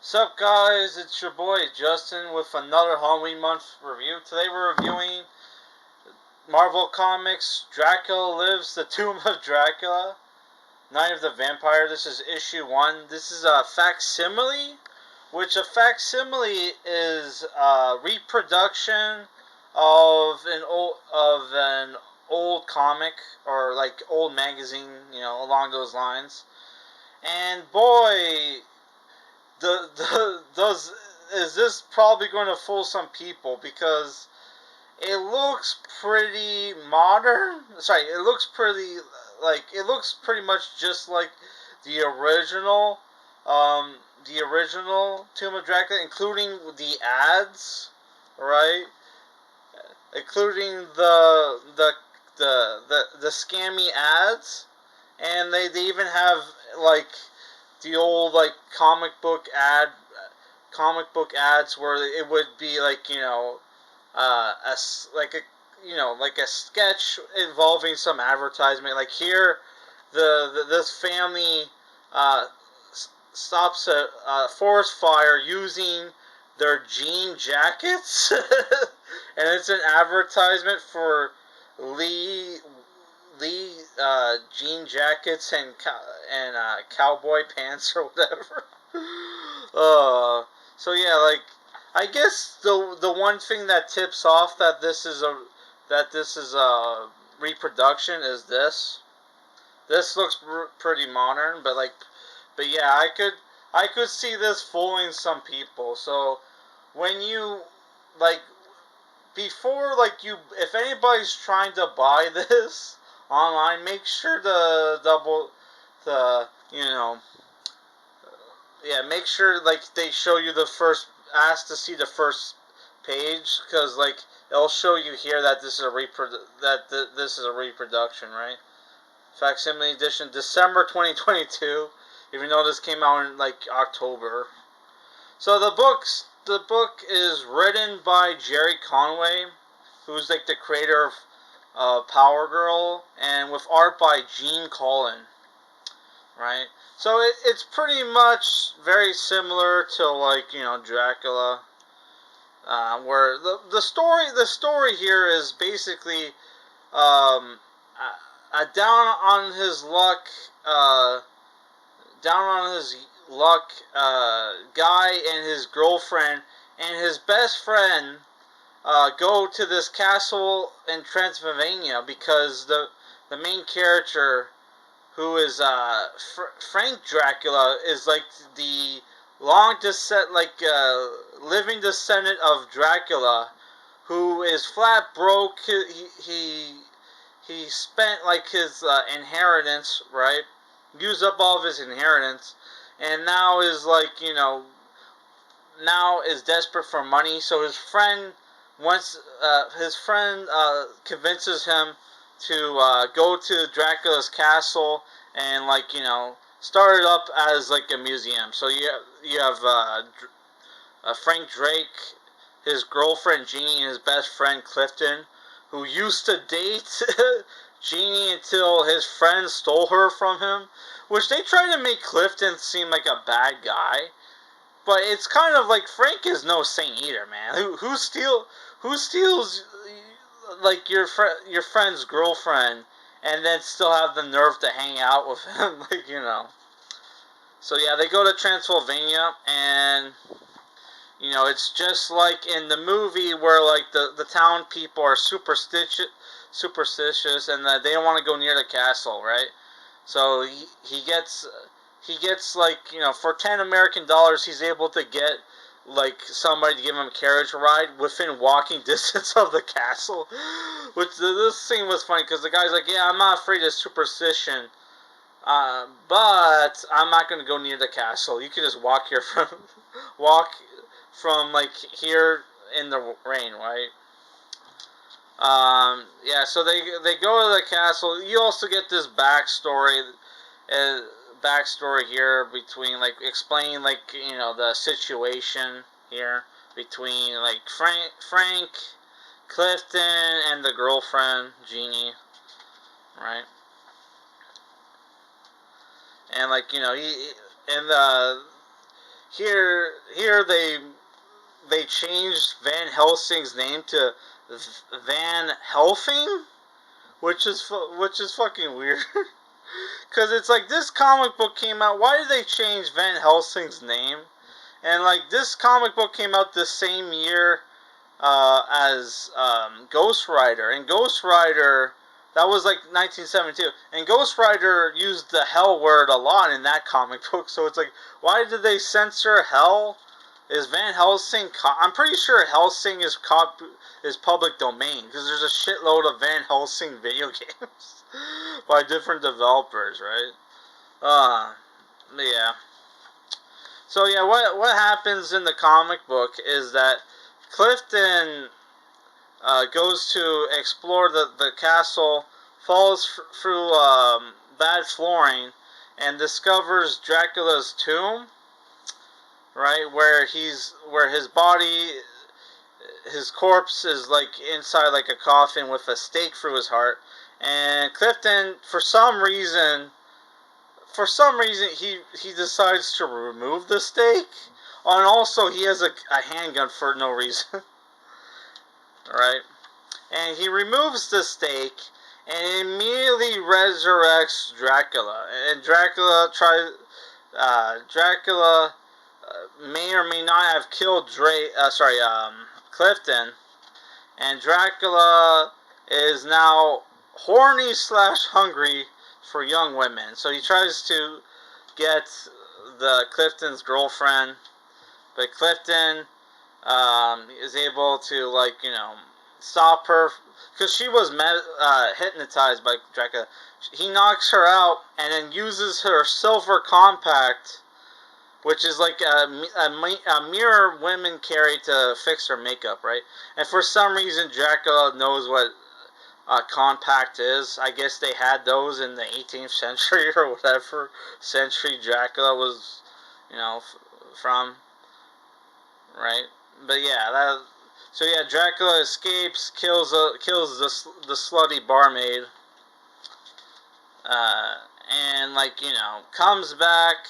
Sup guys, it's your boy Justin with another Halloween month review. Today we're reviewing Marvel Comics Dracula Lives, the Tomb of Dracula, Night of the Vampire. This is issue 1. This is a facsimile, which a facsimile is a reproduction of an old comic or like old magazine, along those lines. And boy, does is this probably going to fool some people because it looks pretty modern. Sorry, it looks pretty much just like the original, the original Tomb of Dracula, including the ads, right? Including the scammy ads, and they even have like the old like comic book ads where it would be like like a sketch involving some advertisement. Like here, this family uh, stops a forest fire using their jean jackets, and it's an advertisement for Lee jean jackets and cowboy pants or whatever. uh, so yeah, like I guess the one thing that tips off that this is a reproduction is this. This looks pretty modern, but yeah, I could see this fooling some people. So when you like before like you if anybody's trying to buy this online, make sure to double the make sure like they show you the first ask to see the first page, because like it'll show you here that this is a this is a reproduction, right? Facsimile edition, December 2022, even though this came out in like October. So the book is written by Gerry Conway, who's like the creator of Power Girl, and with art by Gene Colan, right? So it's pretty much very similar to like Dracula, where the story here is basically a uh, down on his luck guy and his girlfriend and his best friend go to this castle in Transylvania because the main character, who is Frank Dracula, is like the living descendant of Dracula, who is flat broke. He spent like his inheritance, right? Used up all of his inheritance, and now is like now is desperate for money. So his friend convinces him to go to Dracula's castle and like start it up as like a museum. So you have Frank Drake, his girlfriend Jeannie, and his best friend Clifton, who used to date Jeannie until his friend stole her from him. Which they try to make Clifton seem like a bad guy, but it's kind of like Frank is no saint either, man. Who steals like your friend's girlfriend and then still have the nerve to hang out with him, like. So yeah, they go to Transylvania, and it's just like in the movie where like the town people are superstitious, and they don't want to go near the castle, right? So he gets like for $10 American, he's able to get like somebody to give him a carriage ride within walking distance of the castle. Which this scene was funny because the guy's like, yeah, I'm not afraid of superstition, but I'm not gonna go near the castle. You can just walk from like here in the rain, right? Yeah, so they go to the castle. You also get this uh, backstory here between like explaining like the situation here between like Frank, Clifton, and the girlfriend Jeannie, right? And like he and here they changed Van Helsing's name to Van Helsing, which is fucking weird. Because it's like this comic book came out. Why did they change Van Helsing's name? And like this comic book came out the same year as Ghost Rider, and Ghost Rider, that was like 1972, and Ghost Rider used the hell word a lot in that comic book. So it's like, why did they censor hell? Is Van Helsing? I'm pretty sure Helsing is public domain because there's a shitload of Van Helsing video games by different developers, right? Yeah. So yeah, what happens in the comic book is that Clifton goes to explore the castle, falls through bad flooring, and discovers Dracula's tomb. Right, where his body, his corpse is like inside like a coffin with a stake through his heart, and Clifton, for some reason, he decides to remove the stake, and also he has a handgun for no reason. Right, and he removes the stake and immediately resurrects Dracula, and Dracula may or may not have killed Clifton, and Dracula is now horny / hungry for young women. So he tries to get the Clifton's girlfriend, but Clifton is able to stop her because she was hypnotized by Dracula. He knocks her out and then uses her silver compact, which is like a mirror women carry to fix their makeup, right? And for some reason, Dracula knows what compact is. I guess they had those in the 18th century or whatever century Dracula was, from, right? But yeah, so yeah, Dracula escapes, kills the slutty barmaid, and comes back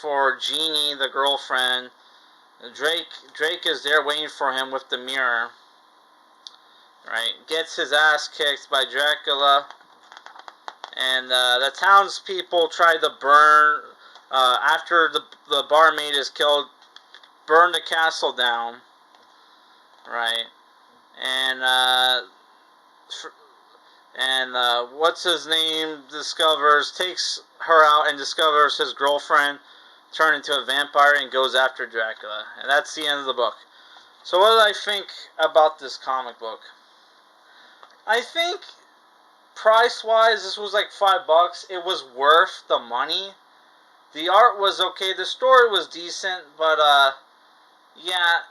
for Jeannie, the girlfriend. Drake is there waiting for him with the mirror. Right, gets his ass kicked by Dracula, and the townspeople try to burn after the barmaid is killed. Burn the castle down. Right, and what's his name takes her out and discovers his girlfriend turned into a vampire and goes after Dracula. And that's the end of the book. So what did I think about this comic book? I think price-wise, this was like $5. It was worth the money. The art was okay. The story was decent, but yeah,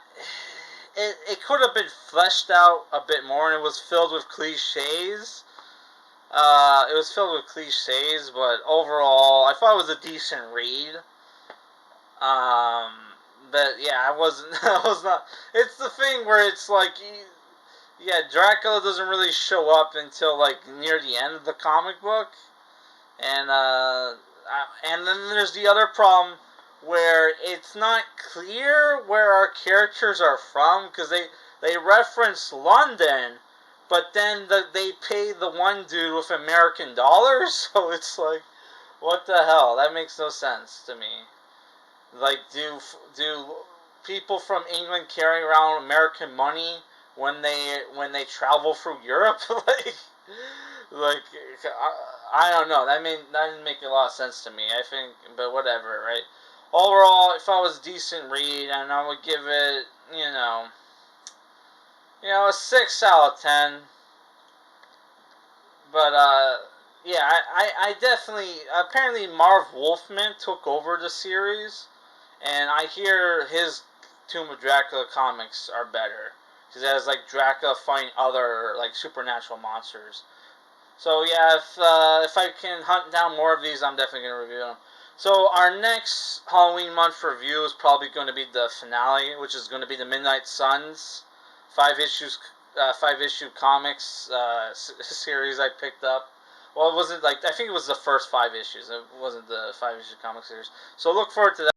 it could have been fleshed out a bit more, and it was filled with cliches. But overall, I thought it was a decent read. But yeah, I wasn't. I was not. It's the thing where it's like, yeah, Dracula doesn't really show up until like near the end of the comic book, and then there's the other problem where it's not clear where our characters are from because they reference London. But then they pay the one dude with American dollars, so it's like, what the hell? That makes no sense to me. Like, do people from England carry around American money when they travel through Europe? I don't know. That didn't make a lot of sense to me. I think, but whatever, right? Overall, if I was a decent read, and I would give it, a 6 out of 10. But, yeah, I definitely... Apparently, Marv Wolfman took over the series, and I hear his Tomb of Dracula comics are better. Because it has, Dracula fighting other, supernatural monsters. So, yeah, if I can hunt down more of these, I'm definitely going to review them. So, our next Halloween month review is probably going to be the finale, which is going to be the Midnight Suns. 5 issue comics series I picked up. Well, it wasn't like I think it was the first 5 issues. It wasn't the 5 issue comic series. So look forward to that.